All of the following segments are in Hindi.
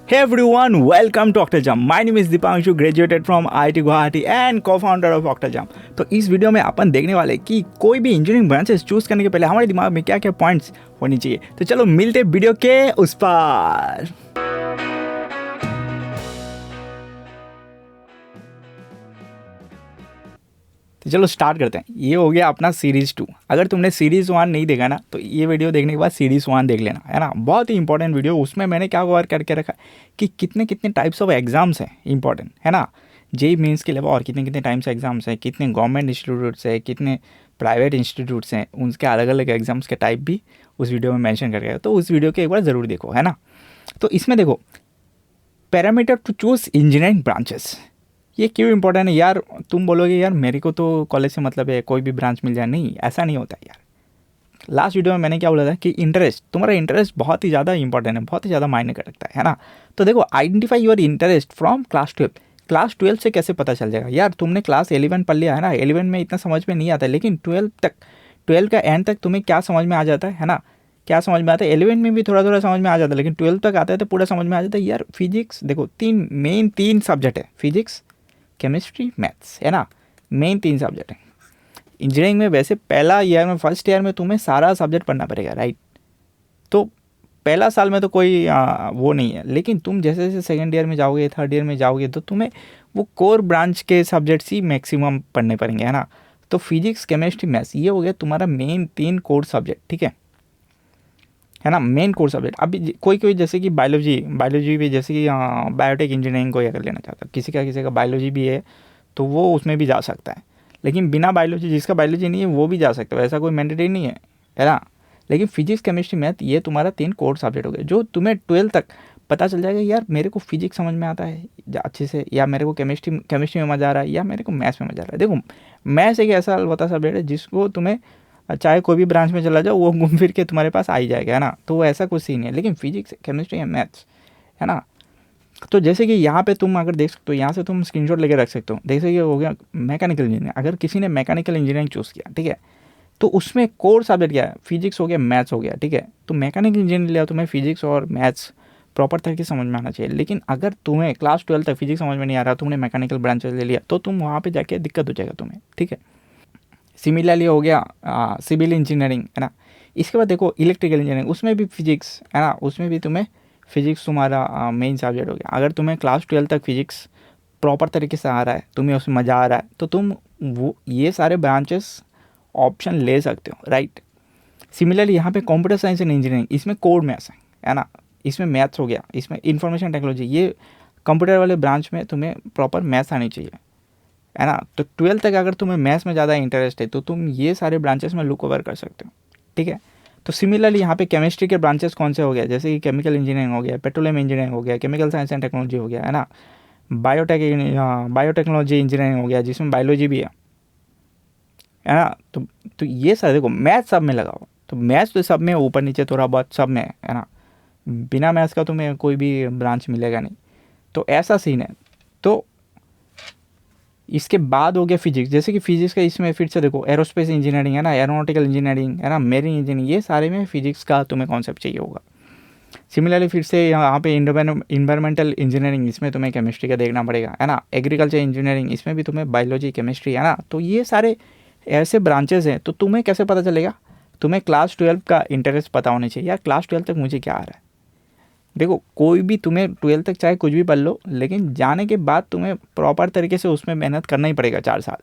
Hey everyone, welcome to Octajam. My name is Dipanshu, graduated from IIT Guwahati and co-founder of Octajam. तो इस वीडियो में अपन देखने वाले कि कोई भी इंजीनियरिंग ब्रांचेस चूज करने के पहले हमारे दिमाग में क्या क्या पॉइंट्स होनी चाहिए। तो चलो मिलते वीडियो के उस पार। तो चलो स्टार्ट करते हैं। ये हो गया अपना सीरीज़ 2। अगर तुमने सीरीज़ 1 नहीं देखा ना तो ये वीडियो देखने के बाद सीरीज़ 1 देख लेना, है ना। बहुत ही इंपॉर्टेंट वीडियो। उसमें मैंने क्या कवर करके रखा कि कितने कितने टाइप्स ऑफ एग्जाम्स हैं इंपॉर्टेंट, है ना। जेई मेंस के अलावा और कितने कितने टाइप्स एग्जाम्स हैं, कितने गवर्नमेंट इंस्टीट्यूट्स हैं, कितने प्राइवेट इंस्टीट्यूट्स हैं, उनके अलग अलग एग्जाम्स के टाइप भी उस वीडियो में मैंशन करके है। तो उस वीडियो को एक बार ज़रूर देखो, है ना। तो इसमें देखो parameter to choose engineering branches, ये क्यों इंपॉर्टेंट है यार। तुम बोलोगे यार मेरे को तो कॉलेज से मतलब है, कोई भी ब्रांच मिल जाए। नहीं, ऐसा नहीं होता यार। लास्ट वीडियो में मैंने क्या बोला था कि इंटरेस्ट, तुम्हारा इंटरेस्ट बहुत ही ज़्यादा इंपॉर्टेंट है, बहुत ही ज़्यादा मायने रखता है ना। तो देखो identify your interest from class 12। Class 12 से कैसे पता चल जाएगा यार। तुमने क्लास 11 पढ़ लिया है ना, 11 में इतना समझ में नहीं आता है, लेकिन 12 तक, 12 का एंड तक तुम्हें क्या समझ में आ जाता है ना। क्या समझ में आता है, 11 में भी थोड़ा थोड़ा समझ में आ जाता है, लेकिन 12 तक आता है तो पूरा समझ में आ जाता है यार। फिजिक्स देखो, तीन सब्जेक्ट है, फिजिक्स, केमिस्ट्री, मैथ्स, है ना। मेन 3 सब्जेक्ट हैं। इंजीनियरिंग में वैसे पहला ईयर में, फर्स्ट ईयर में तुम्हें सारा सब्जेक्ट पढ़ना पड़ेगा, राइट। तो पहला साल में तो कोई वो नहीं है, लेकिन तुम जैसे जैसे सेकेंड ईयर में जाओगे, थर्ड ईयर में जाओगे, तो तुम्हें वो कोर ब्रांच के सब्जेक्ट्स ही मैक्सिमम पढ़ने पड़ेंगे, है ना। तो फिजिक्स, केमिस्ट्री, मैथ्स, ये हो गया तुम्हारा मेन 3 कोर सब्जेक्ट, ठीक है ना। Main core subject. अभी कोई जैसे कि बायोलॉजी भी, जैसे कि बायोटेक इंजीनियरिंग कोई अगर लेना चाहता है, किसी का बायोलॉजी भी है तो वो उसमें भी जा सकता है। लेकिन बिना बायोलॉजी, जिसका बायोलॉजी नहीं है वो भी जा सकता है, ऐसा कोई मैंडेटरी नहीं है ना। लेकिन फिजिक्स, केमिस्ट्री, मैथ, ये तुम्हारा 3 कोर सब्जेक्ट हो गए, जो तुम्हें 12 तक पता चल जाएगा यार मेरे को फिजिक्स समझ में आता है अच्छे से, या मेरे को केमिस्ट्री में मज़ा आ रहा है, या मेरे को मैथ्स में मज़ा आ रहा है। देखो मैथ्स एक ऐसा अलवता सब्जेक्ट है जिसको तुम्हें चाहे कोई भी ब्रांच में चला जाओ वो घूम फिर के तुम्हारे पास आ ही जाएगा, है ना। तो वो ऐसा कुछ सीन है। लेकिन फिजिक्स, केमिस्ट्री या मैथ्स, है ना। तो जैसे कि यहाँ पे तुम अगर देख सकते हो, यहाँ से तुम स्क्रीनशॉट लेके रख सकते हो। जैसे कि हो गया मैकेनिकल इंजीनियरिंग। अगर किसी ने मैकेनिकल इंजीनियरिंग चूज़ किया, ठीक है, तो उसमें कोर सब्जेक्ट क्या है, फिजिक्स हो गया, मैथ्स हो गया, ठीक है। तो मैकेनिकल इंजीनियरिंग लिया, तुम्हें फिजिक्स और मैथ्स प्रॉपर तरीके से समझ में आना चाहिए। लेकिन अगर तुम्हें क्लास 12 तक फिजिक्स समझ में नहीं आ रहा, तुमने मैकेनिकल ब्रांच ले लिया, तो तुम वहाँ पर जाके दिक्कत हो जाएगा तुम्हें, ठीक है। सिमिलरली हो गया सिविल इंजीनियरिंग, है ना। इसके बाद देखो इलेक्ट्रिकल इंजीनियरिंग, उसमें भी फिजिक्स, है ना, उसमें भी तुम्हें फिजिक्स तुम्हारा मेन सब्जेक्ट हो गया। अगर तुम्हें क्लास 12 तक फिजिक्स प्रॉपर तरीके से आ रहा है, तुम्हें उसमें मज़ा आ रहा है, तो तुम वो ये सारे ब्रांचेस ऑप्शन ले सकते हो, राइट। सिमिलरली यहाँ पे कंप्यूटर साइंस एंड इंजीनियरिंग, इसमें कोड मैथ्स है ना, इसमें मैथ्स हो गया, इसमें इंफॉर्मेशन टेक्नोलॉजी, ये कंप्यूटर वाले ब्रांच में तुम्हें प्रॉपर मैथ्स आनी चाहिए, है ना। तो 12 तक अगर तुम्हें मैथ्स में ज़्यादा इंटरेस्ट है तो तुम ये सारे ब्रांचेस में लुक ओवर कर सकते हो, ठीक है। तो सिमिलरली यहाँ पे केमिस्ट्री के ब्रांचेस कौन से हो गया, जैसे कि केमिकल इंजीनियरिंग हो गया, पेट्रोलियम इंजीनियरिंग हो गया, केमिकल साइंस एंड टेक्नोलॉजी हो गया, है ना। बायोटेक्नोलॉजी इंजीनियरिंग हो गया, जिसमें बायोलॉजी भी है ना। तो ये सारे देखो मैथ्स सब में लगाओ, तो मैथ्स तो सब में ऊपर नीचे थोड़ा बहुत सब में है ना। बिना मैथ्स का तुम्हें कोई भी ब्रांच मिलेगा नहीं। तो ऐसा सीन है। तो इसके बाद हो गया फिजिक्स। जैसे कि फिजिक्स का इसमें फिर से देखो एरोस्पेस इंजीनियरिंग, है ना, एरोनॉटिकल इंजीनियरिंग, है ना, मेरीन इंजीनियरिंग, ये सारे में फिजिक्स का तुम्हें कॉन्सेप्ट चाहिए होगा। सिमिलरली फिर से यहाँ पे इन्वायरमेंटल इंजीनियरिंग, इसमें तुम्हें केमिस्ट्री का देखना पड़ेगा, है ना। एग्रीकल्चर इंजीनियरिंग, इसमें भी तुम्हें बायोलॉजी, केमिस्ट्री, है ना। तो ये सारे ऐसे ब्रांचेस हैं। तो तुम्हें कैसे पता चलेगा, तुम्हें क्लास 12 का इंटरेस्ट पता होना चाहिए यार। क्लास 12 तक मुझे क्या आ रहा है। देखो कोई भी तुम्हें 12 तक चाहे कुछ भी पढ़ लो, लेकिन जाने के बाद तुम्हें प्रॉपर तरीके से उसमें मेहनत करना ही पड़ेगा 4 साल।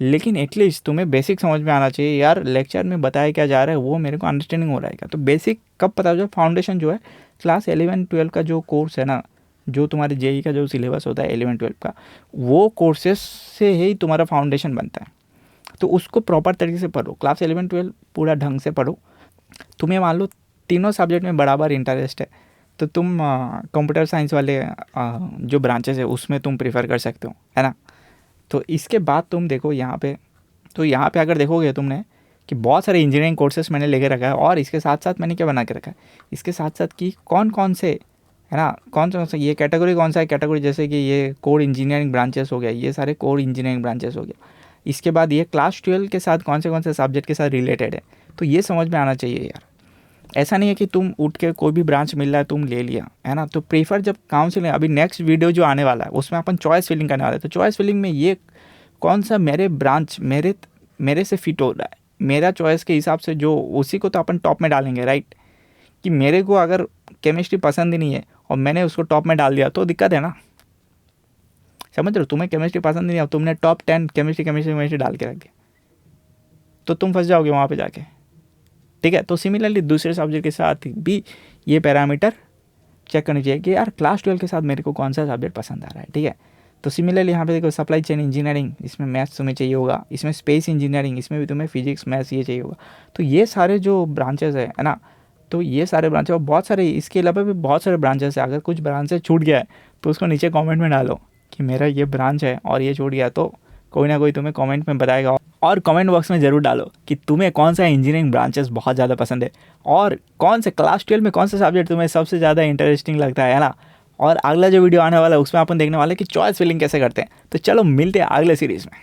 लेकिन एटलीस्ट तुम्हें बेसिक समझ में आना चाहिए यार, लेक्चर में बताया क्या जा रहा है वो मेरे को अंडरस्टैंडिंग हो रहा है क्या। तो बेसिक कब पता हो जाए, फाउंडेशन जो है क्लास 11-12 का जो कोर्स है ना, जो तुम्हारे जेई का जो सिलेबस होता है 11-12 का, वो कोर्सेस से ही तुम्हारा फाउंडेशन बनता है। तो उसको प्रॉपर तरीके से पढ़ो, क्लास 11-12 पूरा ढंग से पढ़ो। तुम्हें मान लो तीनों सब्जेक्ट में बराबर इंटरेस्ट है, तो तुम कंप्यूटर साइंस वाले जो ब्रांचेस है उसमें तुम प्रीफर कर सकते हो, है ना। तो इसके बाद तुम देखो यहाँ पे, तो यहाँ पे अगर देखोगे तुमने कि बहुत सारे इंजीनियरिंग कोर्सेस मैंने लेके रखा है, और इसके साथ साथ मैंने क्या बना के रखा है, इसके साथ साथ कि कौन कौन से, है ना, कौन सा ये कैटेगरी कौन सा है कैटेगरी, जैसे कि ये कोर इंजीनियरिंग ब्रांचेस हो गया, ये सारे कोर इंजीनियरिंग ब्रांचेस हो गया। इसके बाद ये क्लास 12 के साथ कौन से सब्जेक्ट के साथ रिलेटेड है, तो ये समझ में आना चाहिए यार। ऐसा नहीं है कि तुम उठ के कोई भी ब्रांच मिल रहा है तुम ले लिया, है ना। तो प्रेफर जब काउंसलिंग, अभी नेक्स्ट वीडियो जो आने वाला है उसमें अपन चॉइस फिलिंग करने वाले हैं। तो चॉइस फिलिंग में ये कौन सा मेरे ब्रांच मेरे से फिट हो रहा है, मेरा चॉइस के हिसाब से, जो उसी को तो अपन टॉप में डालेंगे, राइट। कि मेरे को अगर केमिस्ट्री पसंद ही नहीं है और मैंने उसको टॉप में डाल दिया तो दिक्कत है ना, समझ रहे हो। तुम्हें केमिस्ट्री पसंद नहीं है, तुमने टॉप 10 केमिस्ट्री डाल के रख दिया तो तुम फंस जाओगे वहाँ पे जाके, ठीक है। तो सिमिलरली दूसरे सब्जेक्ट के साथ भी ये पैरामीटर चेक करनी चाहिए कि यार क्लास 12 के साथ मेरे को कौन सा सब्जेक्ट पसंद आ रहा है, ठीक है। तो सिमिलरली यहाँ पे देखो सप्लाई चेन इंजीनियरिंग, इसमें मैथ्स तुम्हें चाहिए होगा, इसमें स्पेस इंजीनियरिंग, इसमें भी तुम्हें फिजिक्स मैथ्स ये चाहिए होगा। तो ये सारे जो ब्रांचेस है ना, तो ये सारे ब्रांचेस और बहुत सारे, इसके अलावा भी बहुत सारे ब्रांचेस है। अगर कुछ ब्रांचेस छूट गया है तो उसको नीचे कमेंट में डालो कि मेरा ये ब्रांच है और ये छूट गया, तो कोई ना कोई तुम्हें कमेंट में बताएगा। और कमेंट बॉक्स में ज़रूर डालो कि तुम्हें कौन सा इंजीनियरिंग ब्रांचेस बहुत ज़्यादा पसंद है और कौन से क्लास 12 में कौन सा सब्जेक्ट तुम्हें सबसे ज़्यादा इंटरेस्टिंग लगता है ना। और अगला जो वीडियो आने वाला है उसमें अपन देखने वाले हैं कि चॉइस फिलिंग कैसे करते हैं। तो चलो मिलते हैं अगले सीरीज़ में।